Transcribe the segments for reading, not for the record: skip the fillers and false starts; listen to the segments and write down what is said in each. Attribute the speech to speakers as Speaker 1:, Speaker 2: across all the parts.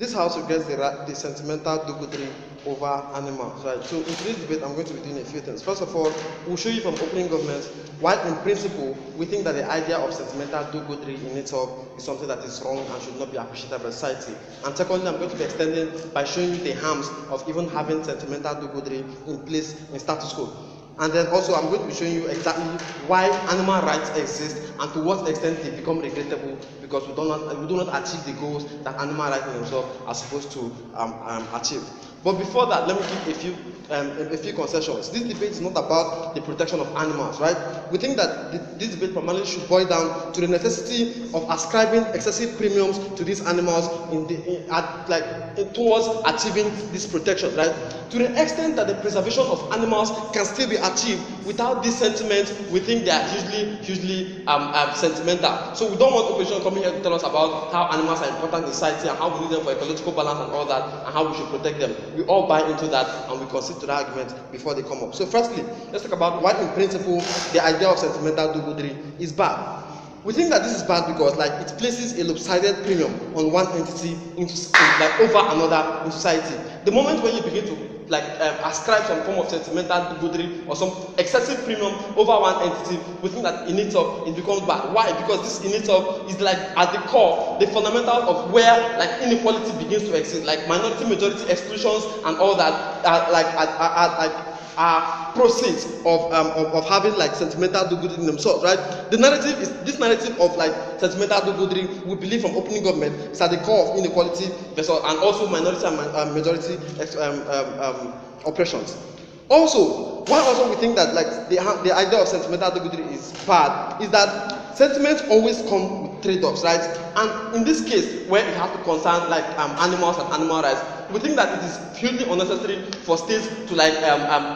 Speaker 1: This house regrets the sentimental do-goodery over animals, right? So in today's debate, I'm going to be doing a few things. First of all, we'll show you from opening governments why, in principle, we think that the idea of sentimental do-goodery in itself is something that is wrong and should not be appreciated by society. And secondly, I'm going to be extending by showing you the harms of even having sentimental do-goodery in place in status quo. And then also I'm going to be showing you exactly why animal rights exist and to what extent they become regrettable because we do not achieve the goals that animal rights in themselves are supposed to achieve. But before that, let me give a few concessions. This debate is not about the protection of animals, right? We think that this debate primarily should boil down to the necessity of ascribing excessive premiums to these animals towards achieving this protection, right? To the extent that the preservation of animals can still be achieved without this sentiment, we think they are hugely sentimental. So we don't want opposition coming here to tell us about how animals are important in society and how we need them for ecological balance and all that, and how we should protect them. We all buy into that and we concede to that argument before they come up. So firstly, let's talk about why in principle the idea of sentimental do-goodery is bad. We think that this is bad because it places a lopsided premium on one entity over another in society. The moment when you begin to ascribe some form of sentimental do-goodery or some excessive premium over one entity, we think that in itself it becomes bad. Why? Because this in itself is at the core, the fundamental of where inequality begins to exist, minority majority exclusions and all that are proceeds of having sentimental do-goodery in themselves, right? This narrative of sentimental do-goodery, we believe from opening government, is at the core of inequality and also minority and majority oppressions. Also, why also we think that the idea of sentimental do-goodery is bad is that sentiments always come with trade-offs, right? And in this case, where it has to concern animals and animal rights, we think that it is hugely unnecessary for states to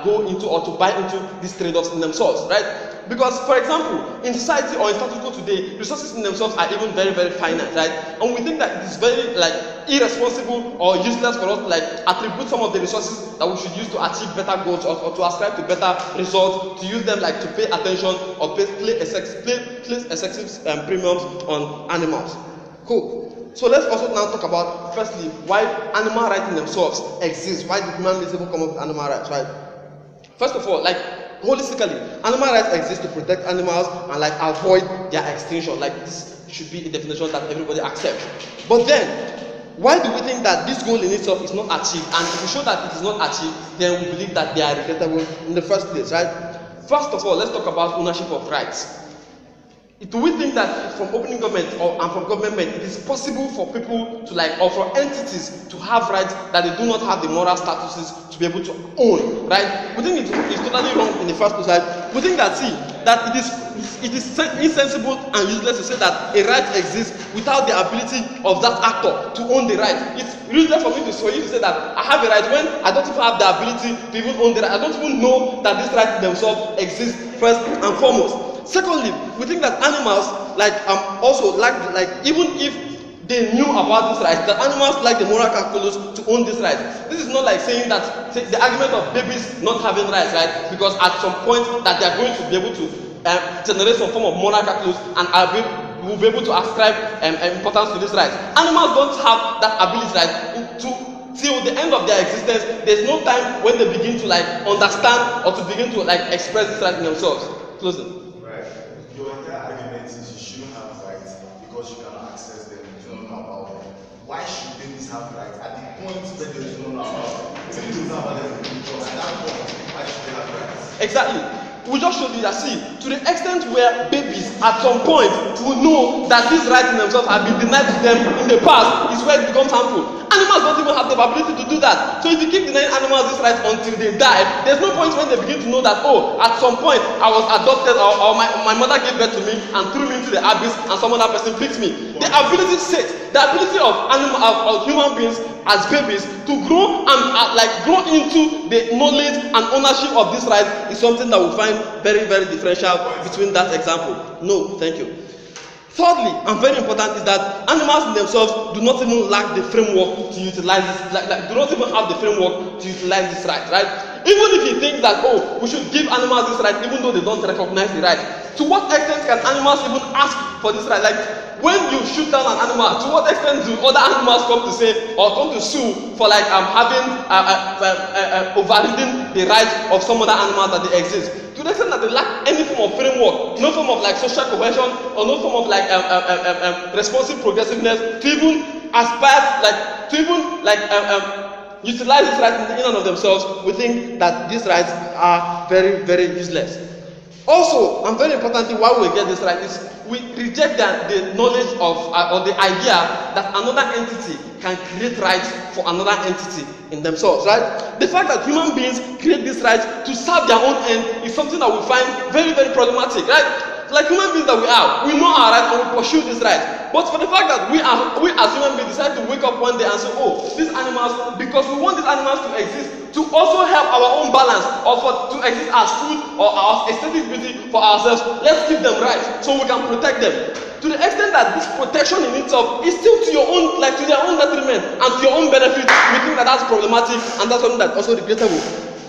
Speaker 1: go into or to buy into these trade-offs in themselves, right? Because, for example, in society or in status quo today, resources in themselves are even very, very finite, right? And we think that it is very irresponsible or useless for us to attribute some of the resources that we should use to achieve better goals or to ascribe to better results, to use them to pay attention or place excessive premiums on animals. Cool. So let's also now talk about, firstly, why animal rights in themselves exist. Why did human beings even come up with animal rights, right? First of all, holistically, animal rights exist to protect animals and avoid their extinction. This should be a definition that everybody accepts. But then, why do we think that this goal in itself is not achieved? And if we show that it is not achieved, then we believe that they are regrettable in the first place, right? First of all, let's talk about ownership of rights. Do we think that from opening government and from government, it is possible for people to or for entities to have rights that they do not have the moral statuses to be able to own, right? We think it is totally wrong in the first place, right? We think that it is insensible and useless to say that a right exists without the ability of that actor to own the right. It's useless for you to say that I have a right when I don't even have the ability to even own the right. I don't even know that this right themselves exists first and foremost. Secondly, we think that animals also even if they knew about this right, that animals lack the moral calculus to own this right. This is not saying that the argument of babies not having rights, right? Because at some point that they are going to be able to generate some form of moral calculus and will be able to ascribe importance to this right. Animals don't have that ability, right? Till the end of their existence, there's no time when they begin to understand or to begin to express this right in themselves. Closing.
Speaker 2: Your entire argument is you shouldn't have rights because you cannot access them, you don't know about them. Why should babies have rights at the point where they don't know about them? Babies don't know about them at that point, why should they have rights?
Speaker 1: Exactly. We just showed you that, to the extent where babies at some point will know that these rights in themselves have been denied to them in the past is where it becomes harmful. Animals don't even have the ability to do that. So if you keep denying animals this right until they die, there's no point when they begin to know that, at some point I was adopted or my mother gave birth to me and threw me into the abyss and some other person picked me. The ability of human beings as babies to grow and grow into the knowledge and ownership of this right is something that we find very, very differential between that example. No, thank you. Thirdly, and very important, is that animals in themselves do not even lack the framework to utilize this, do not even have the framework to utilize this right? Even if you think that, we should give animals this right, even though they don't recognize the right, to what extent can animals even ask for this right? Like, when you shoot down an animal, to what extent do other animals come to say or come to sue for like overriding the right of some other animals that they exist? To the extent that they lack any form of framework, no form of like social cohesion, or no form of like responsive progressiveness to even aspire, like to even like utilize these rights in and of themselves, we think that these rights are very, very useless. Also, and very importantly, why we get this right is we reject the knowledge of or the idea that another entity can create rights for another entity in themselves, right? The fact that human beings create these rights to serve their own end is something that we find very, very problematic, right? Like human beings that we are, we know our rights and we pursue this right. But for the fact that we as human beings decide to wake up one day and say, oh, these animals, because we want these animals to exist, to also help our own balance, or to exist as food or as aesthetic beauty for ourselves, let's keep them right so we can protect them. To the extent that this protection in itself is still to your own, like to their own detriment and to your own benefit, we think that that's problematic and that's something that's also regrettable.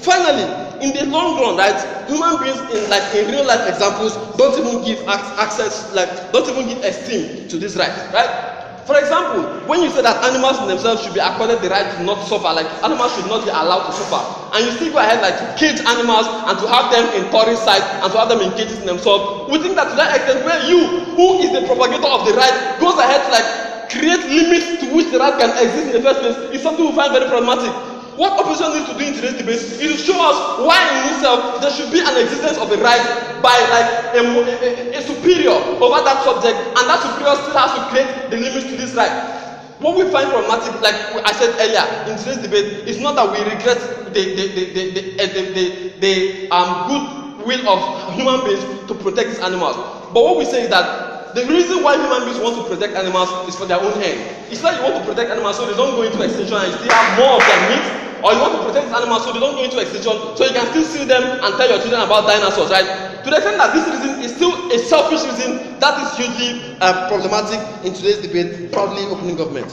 Speaker 1: Finally, in the long run, right, human beings in real life examples don't even give access, like don't even give esteem to this right, right? For example, when you say that animals in themselves should be accorded the right to not suffer, like animals should not be allowed to suffer, and you still go ahead like to cage animals and to have them in tourist sites and to have them in cages in themselves, we think that to that extent where you, who is the propagator of the right, goes ahead to like create limits to which the right can exist in the first place is something we find very problematic. What opposition needs to do in today's debate is to show us why in itself there should be an existence of a right by like a superior over that subject, and that superior still has to create the limits to this right. What we find problematic, like I said earlier in today's debate, is not that we regret the good will of human beings to protect these animals, but what we say is that the reason why human beings want to protect animals is for their own end. It's not you want to protect animals so they don't go into extinction and you still have more of their meat, or you want to protect these animals so they don't go into extinction so you can still see them and tell your children about dinosaurs, right? To the extent that this reason is still a selfish reason, that is hugely problematic in today's debate, probably opening government.